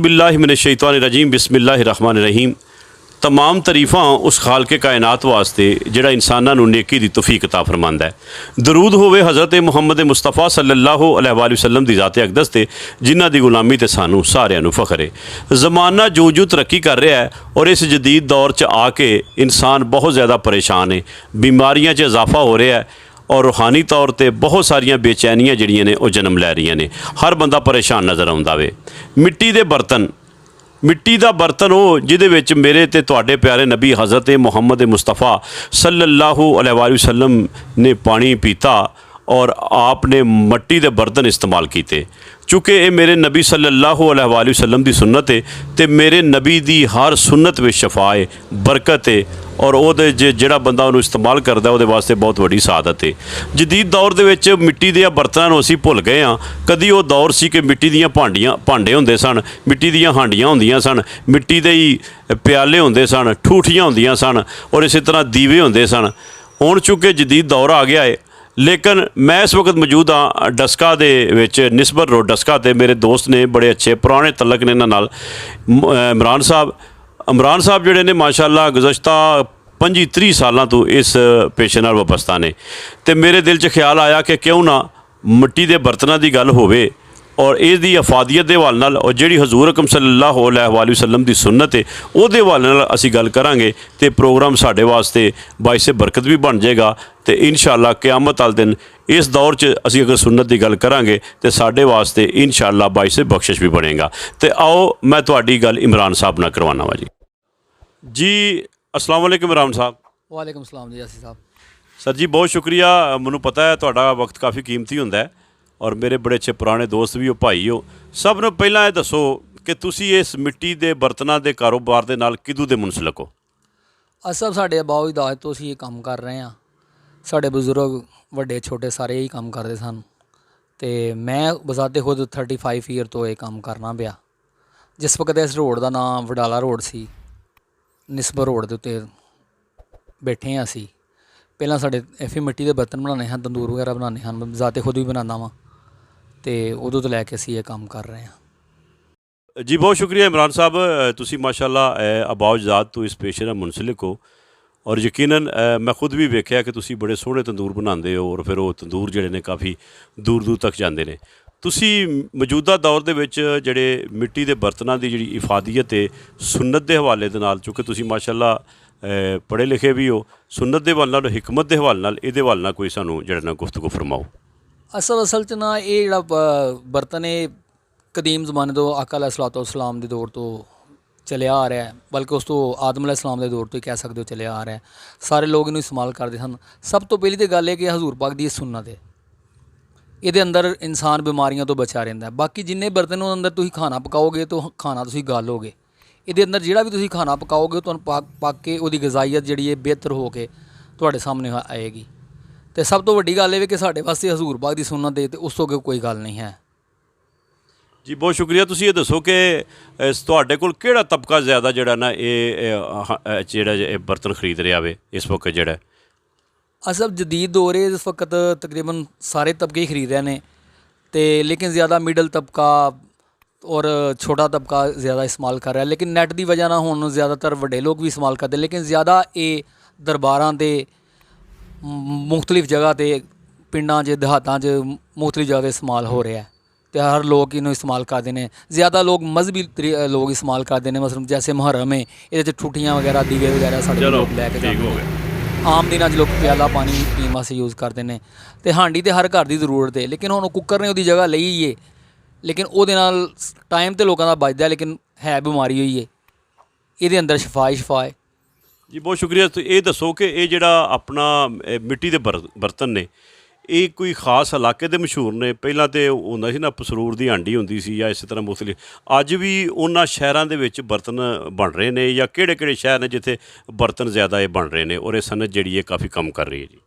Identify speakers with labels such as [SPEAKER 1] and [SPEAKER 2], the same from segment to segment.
[SPEAKER 1] औज़ुबिल्लाहिमिनश्शैतानिर्रजीम बिस्मिल्लाहिर्रहमानिर्रहीम। तमाम तरीफ़ां उस खालके कायनात वास्ते जिहड़ा इंसानां नूं नेकी दी तौफीक अता फरमांदा है। दरूद होवे हज़रत मुहम्मद मुस्तफ़ा सल्लल्लाहु अलैहि वसल्लम दी ज़ाते अक़दस ते जिन्हां दी गुलामी ते सानूं सारिआं नूं फ़ख्र है। ज़माना जो तरक्की कर रहा है और इस जदीद दौर च आके इंसान बहुत ज़्यादा परेशान है। बीमारियां च इजाफा हो रहा है और रूहानी तौर पर बहुत सारिया बेचैनियाँ जड़ियाँ ने वो जन्म लै रही ने। हर बंदा परेशान नज़र आता वे। मिट्टी के बर्तन, मिट्टी का बर्तन वो जिहदे विच मेरे ते तुहाडे प्यारे नबी हज़रत मुहम्मद मुस्तफ़ा सल्लल्लाहु अलैहि वसल्लम ने पानी पीता और आपने मट्टी के बर्तन इस्तेमाल किए। चूँकि ये मेरे नबी सल्लल्लाहु अलैहि वसल्लम की सुन्नत है तो मेरे नबी की हर सुन्नत में शफा है, बरकत है और वो जिहड़ा बंदा उन्होंने इस्तेमाल करता वो वास्ते बहुत वड्डी सादत है। जदीद दौर दे विच मिट्टी के बर्तनों असीं भुल गए हाँ। कदी वो दौर सी कि मिट्टी दीयां भांडे होंदे सन, मिट्टी दीयां हांडियां होंदियां सन, मिट्टी दे ही प्याले होंदे सन, ठूठियां होंदियां सन और इस तरह दीवे होंदे सन। हुण चूँकि जदीद दौर आ गया है, लेकिन मैं इस वक्त मौजूद हाँ डस्का दे विच, निस्बर रोड डस्का ते। मेरे दोस्त ने बड़े अच्छे पुराने तलक ने इन्हां नाल, इमरान साहब जिहड़े ने माशाअल्लाह गुज़श्ता 25-30 सालों तो इस पेशे नाल वाबस्ता ने। तो मेरे दिल च ख्याल आया कि क्यों ना मिट्टी के बर्तनों की गल होवे और इसकी अफादियत के हवाले नाल और जिहड़ी हजूर अकरम सल्लल्लाहु अलैहि वसल्लम की सुन्नत है उहदे हवाले नाल असीं गल करांगे तो प्रोग्राम साडे वास्ते बाइसे बरकत भी बन जाएगा। तो इंशाअल्लाह क़यामत वाले दिन इस दौर च असीं अगर सुन्नत की गल करांगे तो साडे वास्ते इंशाअल्लाह बाइसे बख्शिश भी बनेगा। तो आओ मैं तुहाडी गल इमरान साहब नाल करवाना वा जी। अस्सलाम वालेकुम इमरान साहब।
[SPEAKER 2] वालेकुम सलाम जी यासी साहब।
[SPEAKER 1] सर जी बहुत शुक्रिया। मैनू पता है तुहाडा वक्त काफ़ी कीमती हुंदा है और मेरे बड़े अच्छे पुराने दोस्त भी हो, भाई हो। सब नूं पहलां ये दसो कि तुसीं इस मिट्टी के बर्तनों के कारोबार के नाल किदों दे मुंसलिक हो?
[SPEAKER 2] सब साढ़े अबाऊ की दाज तो असीं ये काम कर रहे हैं। साढ़े बजुर्ग वड्डे छोटे सारे यही काम करते सन ते मैं बजाते खुद 35 ईयर तो ये काम करना पिया। जिस वक्त इस रोड का नाम वडाला रोड सी, निस्बर रोड के उत्ते बैठे हैं असीं। पहलां साढ़े ऐफी मिट्टी के बर्तन बनाने हैं, तंदूर वगैरह बनाने हैं, मैं जाते खुद भी बनाना वा। तो उदों तो लैके असीं ये काम कर रहे हैं।
[SPEAKER 1] जी बहुत शुक्रिया इमरान साहब। तुसीं माशाअल्लाह अबाउजात तो इस पेशे नाल मुंसलिक हो और यकीनन मैं खुद भी वेख्या कि तुसीं बड़े सोहणे तंदूर बनाते हो और फिर वो तंदूर जिहड़े ने काफ़ी दूर दूर तक जाते हैं। तुसीं मौजूदा दौर दे विच जिहड़े मिट्टी के बर्तनों की जिहड़ी इफादियत है सुन्नत के हवाले दे नाल, चूँकि तुसीं माशाअल्लाह पढ़े लिखे भी हो, सुन्नत के हवाले नाल हिकमत के हवाले नाल इहदे हवाले नाल कोई सानूं जिहड़ा ना गुफ्तगू फरमाओ।
[SPEAKER 2] असल च ना ये जिहड़ा बर्तन है कदीम जमाने तो आका अलैहिस्सलाम के दौर तो चलिया आ रहा है, बल्कि उस तो आदम अलैहिस्सलाम के दौर तो ही कह सकते हो चलिया आ रहा है। सारे लोग इन्हूं इस्तेमाल करते सन। सब तो पहली तो गल है कि हजूर पाक दी सुन्नत है, ये अंदर इंसान बीमारियों तो बचा रहिंदा है। बाकी जिन्ने बर्तन अंदर तुसीं खाना पकाओगे तो खाना तुसीं गालोगे, ये अंदर जिहड़ा भी तुसीं खाना पकाओगे तो पक के उहदी गज़ाइयत जिहड़ी है बेहतर हो के तुहाडे सामने आएगी। तो सब तो वड्डी गल है कि साढ़े वास्ते हजूर पाक दी सुन्नत है, तो उस तो अगे कोई गल नहीं है।
[SPEAKER 1] जी बहुत शुक्रिया। तुसीं ये दसो कि तुहाडे कोल किहड़ा तबका ज़्यादा जिहड़ा ना ये बर्तन खरीद रहा वे इस वक्त जिहड़ा?
[SPEAKER 2] असल जदीद दौर है, इस वक्त तकरीबन सारे तबके ही खरीद रहे हैं तो, लेकिन ज़्यादा मिडल तबका और छोटा तबका ज़्यादा इस्तेमाल कर रहा है। लेकिन नैट की वजह ना हुण ज़्यादातर वड्डे लोग भी इस्तेमाल करते, लेकिन ज़्यादा ये दरबारां ते मुख्तलिफ जगह ते पिंडां च देहातां च मुख्तलिफ जगह इस्तेमाल हो रहा है। तो हर लोग इन्हूं इस्तेमाल करते हैं। ज़्यादा लोग मजहबी लोग इस्तेमाल करते हैं, मसलन जैसे मुहर्रम है, ये ठूठियाँ वगैरह दीवे वगैरह साढ़े लोग लैके जाते हैं। आम दिनों लोग प्याला पानी पीने वास्ते यूज़ करते हैं। तो हांडी तो हर घर की जरूरत है, लेकिन हुण कुकर ने उसकी जगह लई है, लेकिन वो टाइम तो लोगों का बचता है, लेकिन है बीमारी हुई है। ये अंदर शफा ही शफा है।
[SPEAKER 1] जी बहुत शुक्रिया। तो ये दसो कि ये जिहड़ा अपना मिट्टी के बर्तन ने ये कोई खास इलाके दे मशहूर ने? पहलां तो हुंदा सी ना पसरूर की हांडी हुंदी सी या इस तरह मुख्तलिफ, अज भी उन्हां शहरां दे विच बर्तन बन रहे हैं या किहड़े शहर ने जिथे बर्तन ज़्यादा ये बन रहे हैं और ये सनत जिहड़ी है काफ़ी कम कर रही है? जी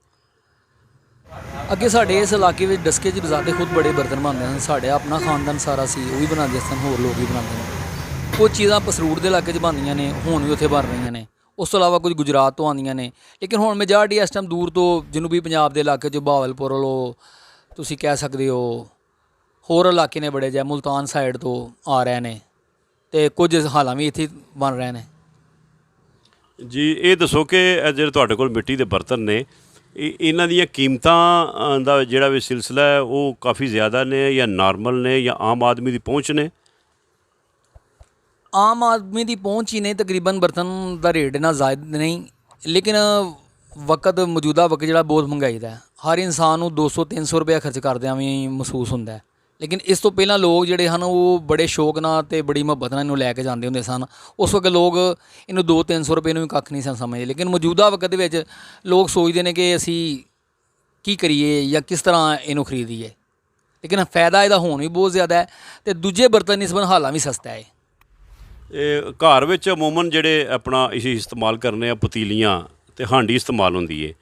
[SPEAKER 2] अगे साढ़े इस इलाके में डस्के च बजाते खुद बड़े बर्तन बनाते हैं। साढ़े अपना खानदान सारा सी वो भी बनाते सन, होर लोग भी बनाते हैं। कुछ चीज़ां पसरूर के इलाके बनदियां ने, हुण भी उत्थे बन रही ने। उस तो इलावा कुछ गुजरात तो आंदियां ने, लेकिन हुण मेजॉरिटी इस टाइम दूर तो जनूबी पंजाब के इलाके च बहावलपुर लो तुसीं कह सकते हो, होर इलाके ने बड़े जै मुल्तान साइड तो आ रहे हैं। ਤੇ ਕੁਝ ਹਾਲਾਂ ਵੀ ਇੱਥੇ ਬਣ ਰਹੇ ਨੇ।
[SPEAKER 1] ਜੀ ਇਹ ਦੱਸੋ ਕਿ ਇਹ ਜਿਹੜੇ ਤੁਹਾਡੇ ਕੋਲ ਮਿੱਟੀ ਦੇ ਬਰਤਨ ਨੇ, ਇਹਨਾਂ ਦੀਆਂ ਕੀਮਤਾਂ ਦਾ ਜਿਹੜਾ ਵੀ ਸਿਲਸਿਲਾ ਹੈ ਉਹ ਕਾਫੀ ਜ਼ਿਆਦਾ ਨੇ ਜਾਂ ਨਾਰਮਲ ਨੇ ਜਾਂ ਆਮ ਆਦਮੀ ਦੀ ਪਹੁੰਚ ਨੇ?
[SPEAKER 2] ਆਮ ਆਦਮੀ ਦੀ ਪਹੁੰਚ ਹੀ ਨਹੀਂ, ਤਕਰੀਬਨ ਬਰਤਨ ਦਾ ਰੇਟ ਇੰਨਾ ਜ਼ਾਇਦ ਨਹੀਂ, ਲੇਕਿਨ ਮੌਜੂਦਾ ਵਕਤ ਜਿਹੜਾ ਬਹੁਤ ਮਹਿੰਗਾਈ ਦਾ ਹੈ। ਹਰ ਇਨਸਾਨ ਨੂੰ 200-300 ਰੁਪਇਆ ਖਰਚ ਕਰਦਿਆਂ ਵੀ ਮਹਿਸੂਸ ਹੁੰਦਾ ਹੈ। ਲੇਕਿਨ ਇਸ ਤੋਂ ਪਹਿਲਾਂ ਲੋਕ ਜਿਹੜੇ ਹਨ ਉਹ ਬੜੇ ਸ਼ੌਕ ਨਾਲ ਅਤੇ ਬੜੀ ਮੁਹੱਬਤ ਨਾਲ ਇਹਨੂੰ ਲੈ ਕੇ ਜਾਂਦੇ ਹੁੰਦੇ ਸਨ। ਉਸ ਵਕਤ ਲੋਕ ਇਹਨੂੰ 200-300 ਰੁਪਏ ਨੂੰ ਵੀ ਕੱਖ ਨਹੀਂ ਸਨ ਸਮਝਦੇ। ਲੇਕਿਨ ਮੌਜੂਦਾ ਵਕਤ ਦੇ ਵਿੱਚ ਲੋਕ ਸੋਚਦੇ ਨੇ ਕਿ ਅਸੀਂ ਕੀ ਕਰੀਏ ਜਾਂ ਕਿਸ ਤਰ੍ਹਾਂ ਇਹਨੂੰ ਖਰੀਦੀਏ, ਲੇਕਿਨ ਫਾਇਦਾ ਇਹਦਾ ਹੋਣ ਵੀ ਬਹੁਤ ਜ਼ਿਆਦਾ ਹੈ ਅਤੇ ਦੂਜੇ ਬਰਤਨ ਨਿਸਬਤ ਹਾਲਾਂ ਵੀ ਸਸਤਾ ਹੈ।
[SPEAKER 1] ਇਹ ਘਰ ਵਿੱਚ ਅਮੂਮਨ ਜਿਹੜੇ ਆਪਣਾ ਅਸੀਂ ਇਸਤੇਮਾਲ ਕਰਨੇ ਆ ਪਤੀਲੀਆਂ ਅਤੇ ਹਾਂਡੀ ਇਸਤੇਮਾਲ ਹੁੰਦੀ ਹੈ,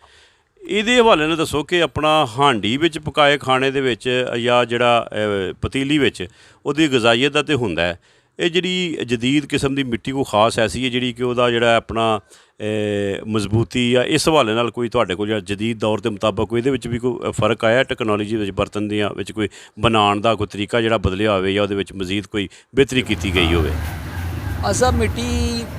[SPEAKER 1] ਇਹਦੇ ਹਵਾਲੇ ਨਾਲ ਦੱਸੋ ਕਿ ਆਪਣਾ ਹਾਂਡੀ ਵਿੱਚ ਪਕਾਏ ਖਾਣੇ ਦੇ ਵਿੱਚ ਜਾਂ ਜਿਹੜਾ ਪਤੀਲੀ ਵਿੱਚ ਉਹਦੀ ਗਜ਼ਾਈਅਤ ਦਾ ਤਾਂ ਹੁੰਦਾ ਹੈ। ਇਹ ਜਿਹੜੀ ਜਦੀਦ ਕਿਸਮ ਦੀ ਮਿੱਟੀ ਕੋਈ ਖਾਸ ਐਸੀ ਹੈ ਜਿਹੜੀ ਕਿ ਉਹਦਾ ਜਿਹੜਾ ਆਪਣਾ ਮਜ਼ਬੂਤੀ ਜਾਂ ਇਸ ਹਵਾਲੇ ਨਾਲ ਕੋਈ ਤੁਹਾਡੇ ਕੋਲ ਜਿਹੜਾ ਜਦੀਦ ਦੌਰ ਦੇ ਮੁਤਾਬਕ ਕੋਈ ਇਹਦੇ ਵਿੱਚ ਵੀ ਕੋਈ ਫ਼ਰਕ ਆਇਆ ਟੈਕਨੋਲੋਜੀ ਵਿੱਚ, ਬਰਤਨ ਦੀਆਂ ਵਿੱਚ ਕੋਈ ਬਣਾਉਣ ਦਾ ਕੋਈ ਤਰੀਕਾ ਜਿਹੜਾ ਬਦਲਿਆ ਹੋਵੇ ਜਾਂ ਉਹਦੇ ਵਿੱਚ ਮਜ਼ੀਦ ਕੋਈ ਬਿਹਤਰੀ ਕੀਤੀ ਗਈ ਹੋਵੇ?
[SPEAKER 2] ਅਸਲ ਮਿੱਟੀ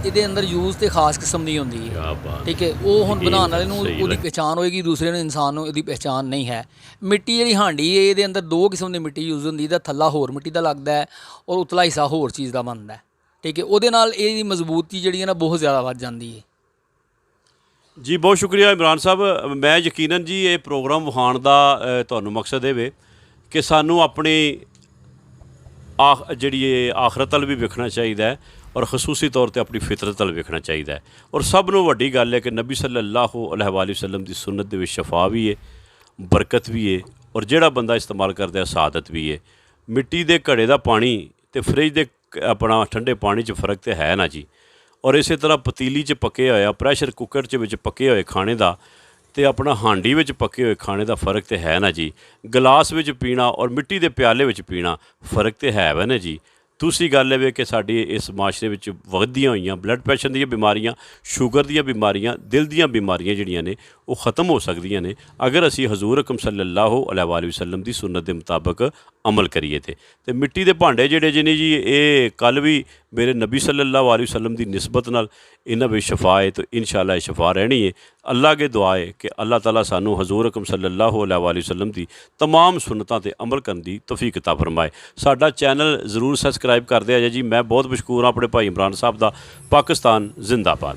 [SPEAKER 2] ਇਹਦੇ ਅੰਦਰ ਯੂਜ਼ ਤੇ ਖਾਸ ਕਿਸਮ ਦੀ ਹੁੰਦੀ ਹੈ, ਠੀਕ ਹੈ। ਉਹ ਹੁਣ ਬਣਾਉਣ ਵਾਲੇ ਨੂੰ ਉਹਦੀ ਪਹਿਚਾਣ ਹੋਏਗੀ, ਦੂਸਰੇ ਨੂੰ ਇਨਸਾਨ ਨੂੰ ਇਹਦੀ ਪਹਿਚਾਣ ਨਹੀਂ ਹੈ। ਮਿੱਟੀ ਜਿਹੜੀ ਹਾਂਡੀ ਹੈ ਇਹਦੇ ਅੰਦਰ 2 ਕਿਸਮ ਦੀ ਮਿੱਟੀ ਯੂਜ਼ ਹੁੰਦੀ, ਇਹਦਾ ਥੱਲਾ ਹੋਰ ਮਿੱਟੀ ਦਾ ਲੱਗਦਾ ਹੈ ਔਰ ਉਤਲਾ ਹਿੱਸਾ ਹੋਰ ਚੀਜ਼ ਦਾ ਬਣਦਾ ਹੈ, ਠੀਕ ਹੈ। ਉਹਦੇ ਨਾਲ ਇਹਦੀ ਮਜ਼ਬੂਤੀ ਜਿਹੜੀ ਹੈ ਨਾ ਬਹੁਤ ਜ਼ਿਆਦਾ ਵੱਧ ਜਾਂਦੀ ਹੈ।
[SPEAKER 1] ਜੀ ਬਹੁਤ ਸ਼ੁਕਰੀਆ ਇਮਰਾਨ ਸਾਹਿਬ। ਮੈਂ ਯਕੀਨਨ ਜੀ ਇਹ ਪ੍ਰੋਗਰਾਮ ਵਿਖਾਉਣ ਦਾ ਤੁਹਾਨੂੰ ਮਕਸਦ ਇਹ ਵੇ ਕਿ ਸਾਨੂੰ ਆਪਣੀ ਜਿਹੜੀ ਇਹ ਆਖਰਤ ਵੱਲ ਵੀ ਵੇਖਣਾ ਚਾਹੀਦਾ ਹੈ ਔਰ ਖਸੂਸੀ ਤੌਰ 'ਤੇ ਆਪਣੀ ਫਿਤਰਤ ਵੱਲ ਵੇਖਣਾ ਚਾਹੀਦਾ ਹੈ। ਔਰ ਸਭ ਨੂੰ ਵੱਡੀ ਗੱਲ ਹੈ ਕਿ ਨਬੀ ਸੱਲੱਲਾਹੁ ਅਲੈਹਿ ਵਸੱਲਮ ਦੀ ਸੁਨਨਤ ਦੇ ਵਿੱਚ ਸ਼ਫਾ ਵੀ ਹੈ, ਬਰਕਤ ਵੀ ਹੈ ਔਰ ਜਿਹੜਾ ਬੰਦਾ ਇਸਤੇਮਾਲ ਕਰਦਾ ਸਾਦਤ ਵੀ ਹੈ। ਮਿੱਟੀ ਦੇ ਘੜੇ ਦਾ ਪਾਣੀ ਅਤੇ ਫਰਿੱਜ ਦੇ ਆਪਣਾ ਠੰਡੇ ਪਾਣੀ 'ਚ ਫ਼ਰਕ ਤਾਂ ਹੈ ਨਾ ਜੀ। ਔਰ ਇਸੇ ਤਰ੍ਹਾਂ ਪਤੀਲੀ 'ਚ ਪੱਕੇ ਹੋਇਆ, ਪ੍ਰੈਸ਼ਰ ਕੁੱਕਰ 'ਚ ਵਿੱਚ ਪੱਕੇ ਹੋਏ ਖਾਣੇ ਦਾ ਅਤੇ ਆਪਣਾ ਹਾਂਡੀ ਵਿੱਚ ਪੱਕੇ ਹੋਏ ਖਾਣੇ ਦਾ ਫ਼ਰਕ ਤਾਂ ਹੈ ਨਾ ਜੀ। ਗਲਾਸ ਵਿੱਚ ਪੀਣਾ ਔਰ ਮਿੱਟੀ ਦੇ ਪਿਆਲੇ ਵਿੱਚ ਪੀਣਾ ਫ਼ਰਕ ਤਾਂ ਹੈ ਵਾ ਨਾ ਜੀ। ਦੂਸਰੀ ਗੱਲ ਇਹ ਵੇ ਕਿ ਸਾਡੀ ਇਸ ਮਾਸ਼ਰੇ ਵਿੱਚ ਵੱਧਦੀਆਂ ਹੋਈਆਂ ਬਲੱਡ ਪ੍ਰੈਸ਼ਰ ਦੀਆਂ ਬਿਮਾਰੀਆਂ, ਸ਼ੂਗਰ ਦੀਆਂ ਬਿਮਾਰੀਆਂ, ਦਿਲ ਦੀਆਂ ਬਿਮਾਰੀਆਂ ਜਿਹੜੀਆਂ ਨੇ ਉਹ ਖ਼ਤਮ ਹੋ ਸਕਦੀਆਂ ਨੇ ਅਗਰ ਅਸੀਂ ਹਜ਼ੂਰ ਅਕਰਮ ਸੱਲੱਲਾਹੁ ਅਲੈਹਿ ਵਸੱਲਮ ਦੀ ਸੁਨਨਤ ਦੇ ਮੁਤਾਬਕ ਅਮਲ ਕਰੀਏ। ਤੇ ਮਿੱਟੀ ਦੇ ਭਾਂਡੇ ਜਿਹੜੇ ਨੇ ਜੀ ਇਹ ਕੱਲ੍ਹ ਵੀ ਮੇਰੇ ਨਬੀ ਸੱਲੱਲਾਹੁ ਅਲੈਹਿ ਵਸੱਲਮ ਦੀ ਨਿਸਬਤ ਨਾਲ ਇਹਨਾਂ ਵਿੱਚ ਸ਼ਫਾ ਹੈ ਤਾਂ ਇਨਸ਼ਾਅੱਲਾ ਇਹ ਸ਼ਫਾ ਰਹਿਣੀ ਹੈ। ਅੱਲਾ ਅੱਗੇ ਦੁਆ ਹੈ ਕਿ ਅੱਲਾਹ ਤਾਲਾ ਸਾਨੂੰ ਹਜ਼ੂਰ ਅਕਰਮ ਸੱਲੱਲਾਹੁ ਅਲੈਹਿ ਵਸੱਲਮ ਦੀ तमाम ਸੁਨਨਤਾਂ 'ਤੇ ਅਮਲ ਕਰਨ ਦੀ ਤੌਫੀਕ ਅਤਾ ਫਰਮਾਏ। ਸਾਡਾ ਚੈਨਲ ਜ਼ਰੂਰ ਸਬਸਕ੍ਰਾਈਬ ਕਰਦੇ ਆ ਜੀ। ਮੈਂ ਬਹੁਤ ਮਸ਼ਕੂਰ ਹਾਂ ਆਪਣੇ ਭਾਈ ਇਮਰਾਨ ਸਾਹਿਬ ਦਾ। ਪਾਕਿਸਤਾਨ ਜ਼ਿੰਦਾਬਾਦ।